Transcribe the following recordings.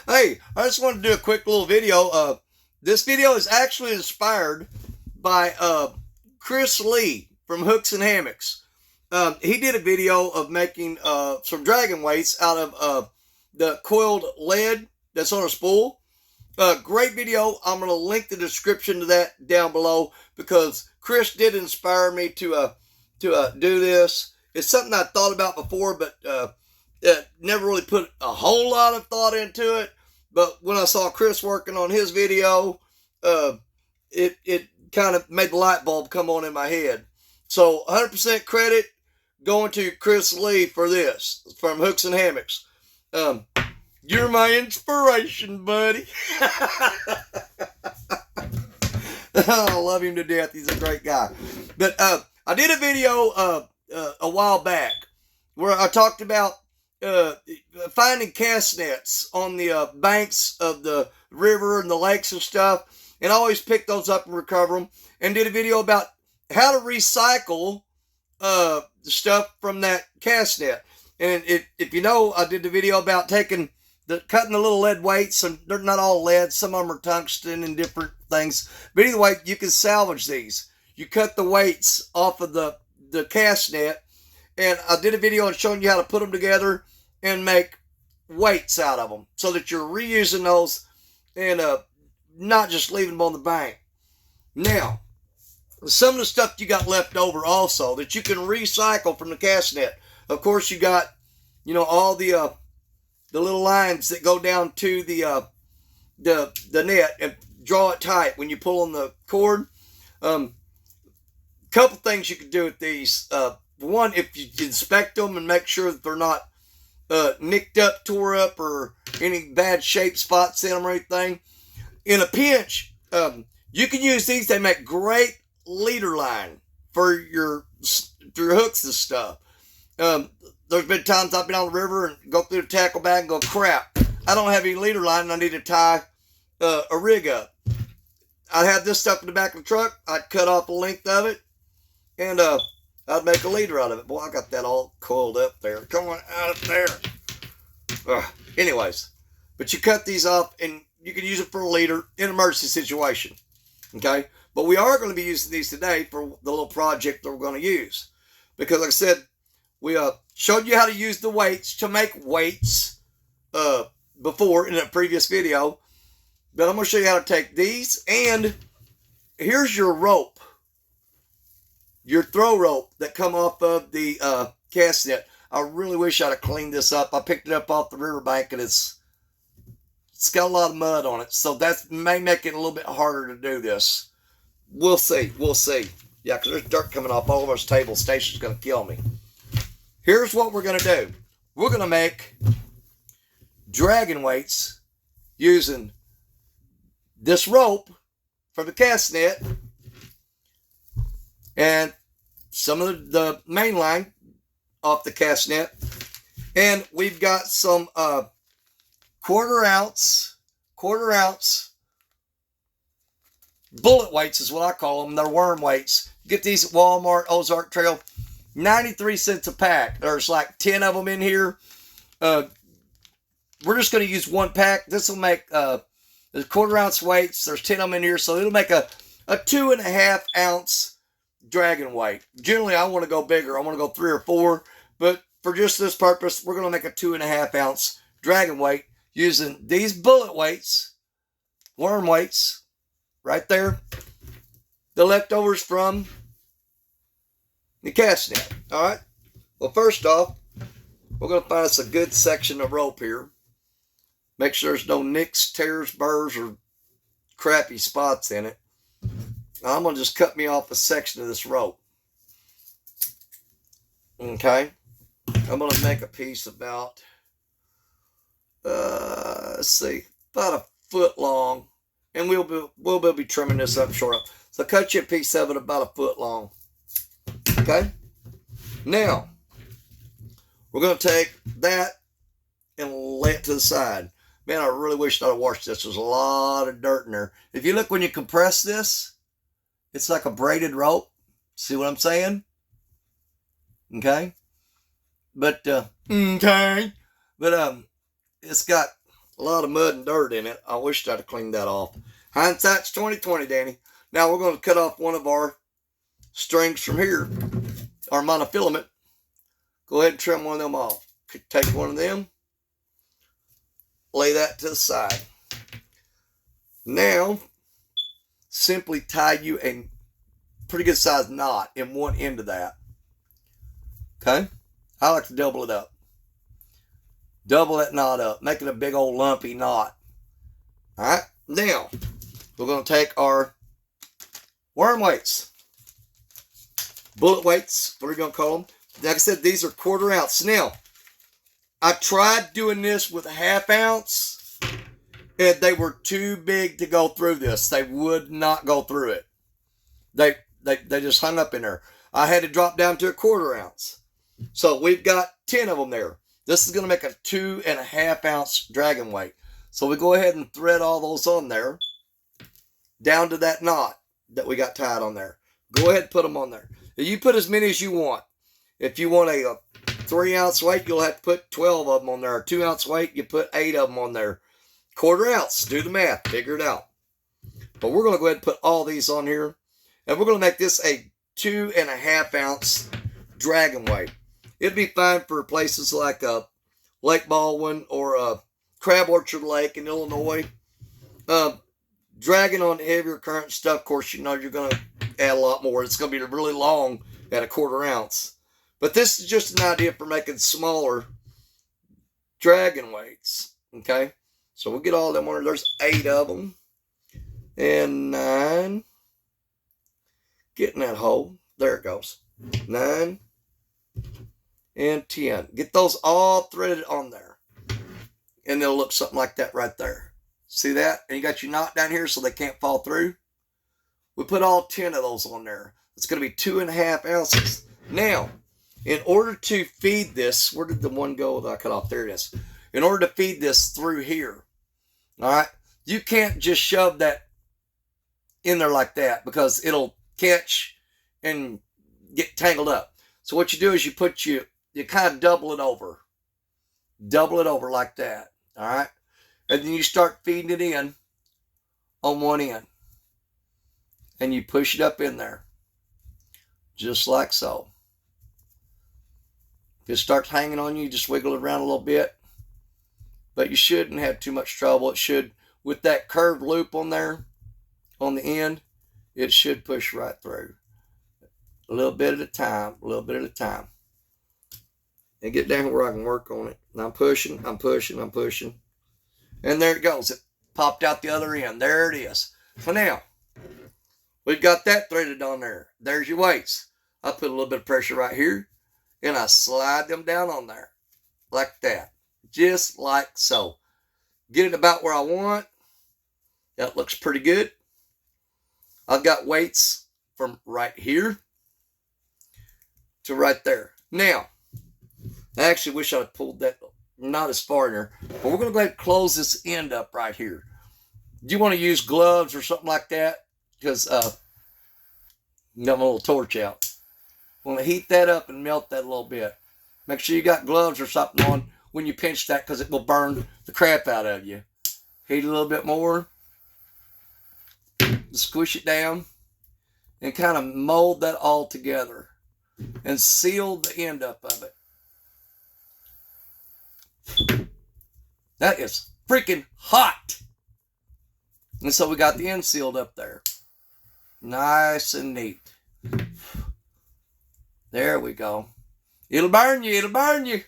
Hey, I just wanted to do a quick little video. This video is actually inspired by Chris Lee from Hooks and Hammocks. He did a video of making some dragon weights out of the coiled lead that's on a spool. Great video. I'm going to link the description to that down below because Chris did inspire me to do this. It's something I thought about before, but never really put a whole lot of thought into it. But when I saw Chris working on his video, it kind of made the light bulb come on in my head. So 100% credit going to Chris Lee for this from Hooks and Hammocks. You're my inspiration, buddy. I love him to death. He's a great guy. But I did a video a while back where I talked about finding cast nets on the banks of the river and the lakes and stuff, and I always pick those up and recover them, and did a video about how to recycle the stuff from that cast net. And if you know, I did the video about cutting the little lead weights, and they're not all lead, some of them are tungsten and different things, but either way, you can salvage these. You cut the weights off of the cast net, and I did a video on showing you how to put them together and make weights out of them so that you're reusing those and not just leaving them on the bank. Now, some of the stuff you got left over also that you can recycle from the cast net. Of course, you got, all the little lines that go down to the net and draw it tight when you pull on the cord. Couple things you can do with these. One, if you inspect them and make sure that they're not nicked up, tore up, or any bad shape spots in them or anything. In a pinch, you can use these. They make great leader line for your hooks and stuff. There's been times I've been on the river and go through the tackle bag and go, crap, I don't have any leader line and I need to tie a rig up. I had this stuff in the back of the truck. I'd cut off the length of it and I'd make a leader out of it. Boy, I got that all coiled up there. Come on out there. Anyways, but you cut these off and you can use it for a leader in an emergency situation. Okay? But we are going to be using these today for the little project that we're going to use. Because like I said, we showed you how to use the weights to make weights before in a previous video. But I'm going to show you how to take these, and here's your rope. Your throw rope that come off of the cast net. I really wish I'd have cleaned this up. I picked it up off the riverbank, and it's got a lot of mud on it. So that may make it a little bit harder to do this. We'll see. We'll see. Yeah, because there's dirt coming off all of our table. Station's going to kill me. Here's what we're going to do. We're going to make dragon weights using this rope from the cast net and some of the main line off the cast net. And we've got some quarter ounce bullet weights is what I call them. They're worm weights. Get these at Walmart, Ozark Trail. 93 cents a pack. There's like 10 of them in here. We're just going to use one pack. This will make the quarter ounce weights. There's 10 of them in here. So it'll make a 2.5 ounce dragon weight. Generally, I want to go bigger. I want to go 3 or 4. But for just this purpose, we're going to make a 2.5 ounce dragon weight using these bullet weights, worm weights, right there. The leftovers from the cast net. All right. Well, first off, we're going to find us a good section of rope here. Make sure there's no nicks, tears, burrs, or crappy spots in it. I'm going to just cut me off a section of this rope. Okay. I'm going to make a piece about, let's see, about a foot long. And we'll be trimming this up short. So cut you a piece of it about a foot long. Okay? Now, we're going to take that and lay it to the side. Man, I really wish I'd have washed this. There's a lot of dirt in there. If you look when you compress this, it's like a braided rope. See what I'm saying? Okay? But, it's got a lot of mud and dirt in it. I wished I'd have cleaned that off. Hindsight's 20/20, Danny. Now we're going to cut off one of our strings from here, our monofilament. Go ahead and trim one of them off. Take one of them, lay that to the side. Now, simply tie you a pretty good sized knot in one end of that. Okay? I like to double it up. Double that knot up. Make it a big old lumpy knot. Alright? Now, we're going to take our worm weights. Bullet weights. What are we going to call them? Like I said, these are 1/4 ounce. Now, I tried doing this with a 1/2 ounce, and they were too big to go through this. They would not go through it. They just hung up in there. I had to drop down to a 1/4 ounce. So we've got 10 of them there. This is going to make a 2.5 ounce dragon weight. So we go ahead and thread all those on there, down to that knot that we got tied on there. Go ahead and put them on there. You put as many as you want. If you want a 3 ounce weight, you'll have to put 12 of them on there. A 2 ounce weight, you put 8 of them on there. 1/4 ounce, do the math, figure it out. But we're going to go ahead and put all these on here. And we're going to make this a 2.5 ounce dragon weight. It'd be fine for places like Lake Baldwin or Crab Orchard Lake in Illinois. Dragging on heavier current stuff, of course, you know you're going to add a lot more. It's going to be really long at a 1/4 ounce. But this is just an idea for making smaller dragon weights. Okay? So we'll get all them on. There's 8 of them. And 9. Get in that hole. There it goes. 9 and 10. Get those all threaded on there. And they'll look something like that right there. See that? And you got your knot down here so they can't fall through. We put all 10 of those on there. It's going to be 2.5 ounces. Now, in order to feed this, where did the one go that I cut off? There it is. In order to feed this through here, all right, you can't just shove that in there like that because it'll catch and get tangled up. So what you do is you kind of double it over. Double it over like that, all right? And then you start feeding it in on one end. And you push it up in there. Just like so. If it starts hanging on you, just wiggle it around a little bit. But you shouldn't have too much trouble. It should, with that curved loop on there, on the end, it should push right through. A little bit at a time, a little bit at a time. And get down where I can work on it. And I'm pushing, I'm pushing, I'm pushing. And there it goes. It popped out the other end. There it is. So now, we've got that threaded on there. There's your weights. I put a little bit of pressure right here. And I slide them down on there. Like that. Just like so. Get it about where I want. That looks pretty good. I've got weights from right here to right there. Now, I actually wish I'd pulled that not as far in there. But we're going to go ahead and close this end up right here. Do you want to use gloves or something like that? Because you got my little torch out. I'm going to heat that up and melt that a little bit. Make sure you got gloves or something on when you pinch that because it will burn the crap out of you. Heat it a little bit more. Squish it down. And kind of mold that all together. And seal the end up of it. That is freaking hot. And so we got the end sealed up there. Nice and neat. There we go. It'll burn you. It'll burn you.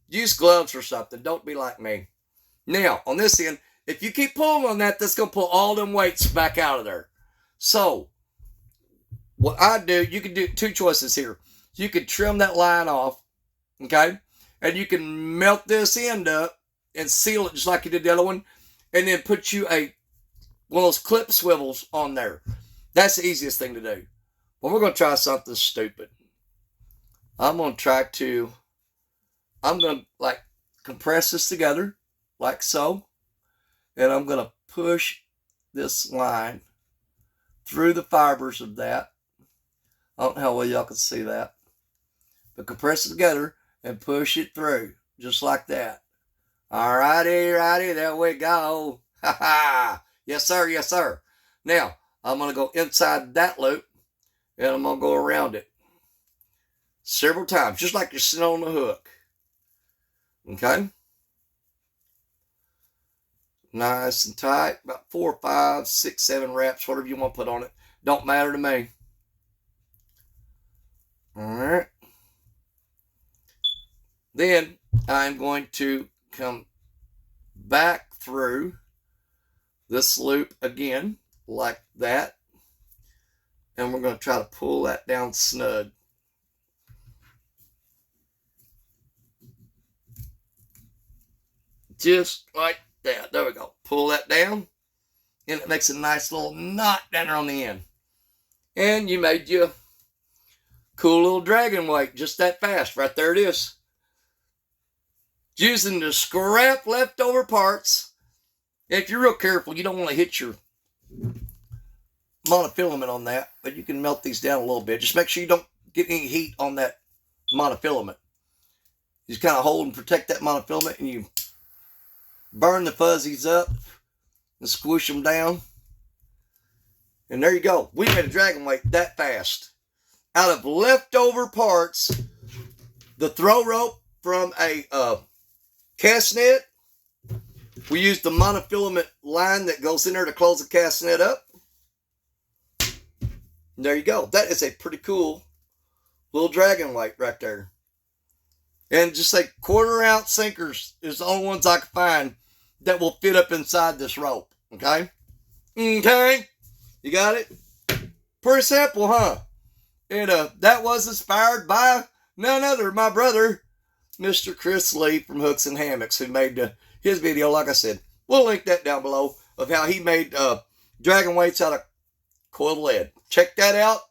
Use gloves or something. Don't be like me. Now, on this end, if you keep pulling on that, that's going to pull all them weights back out of there. So, what I do, you can do 2 choices here. You can trim that line off, okay? And you can melt this end up and seal it just like you did the other one. And then put you one of those clip swivels on there. That's the easiest thing to do. But we're going to try something stupid. I'm going to like compress this together like so. And I'm going to push this line through the fibers of that. I don't know how well y'all can see that. But compress it together and push it through just like that. Alrighty, righty, there we go. Ha ha. Yes, sir, yes, sir. Now, I'm going to go inside that loop, and I'm going to go around it several times, just like you're sitting on the hook. Okay? Nice and tight, about 4, 5, 6, 7 wraps, whatever you want to put on it. Don't matter to me. Alright. Then I'm going to come back through this loop again, like that. And we're going to try to pull that down snug. Just like that. There we go. Pull that down. And it makes a nice little knot down there on the end. And you made your cool little dragon weight just that fast. Right there it is. Using the scrap leftover parts. If you're real careful, you don't want to hit your monofilament on that, but you can melt these down a little bit. Just make sure you don't get any heat on that monofilament. You just kind of hold and protect that monofilament, and you burn the fuzzies up and squish them down. And there you go. We made a dragon weight that fast. Out of leftover parts, the throw rope from a cast net. We used the monofilament line that goes in there to close the cast net up. And there you go. That is a pretty cool little dragon weight right there. And just like 1/4 ounce sinkers is the only ones I can find that will fit up inside this rope. Okay? Okay? You got it? Pretty simple, huh? And that was inspired by none other, my brother, Mr. Chris Lee from Hooks and Hammocks, who made his video. Like I said, we'll link that down below of how he made dragon weights out of coiled lead. Check that out.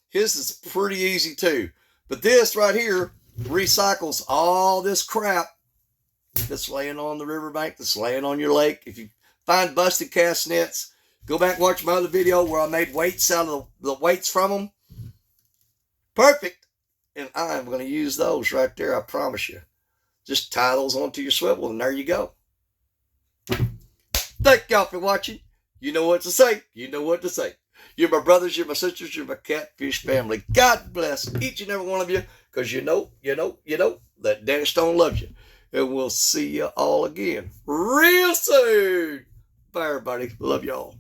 His is pretty easy too. But this right here recycles all this crap that's laying on the riverbank, that's laying on your lake. If you find busted cast nets, go back and watch my other video where I made weights out of the weights from them. Perfect. And I'm going to use those right there, I promise you. Just tie those onto your swivel, and there you go. Thank y'all for watching. You know what to say. You know what to say. You're my brothers, you're my sisters, you're my catfish family. God bless each and every one of you, because you know that Danny Stone loves you. And we'll see you all again real soon. Bye, everybody. Love y'all.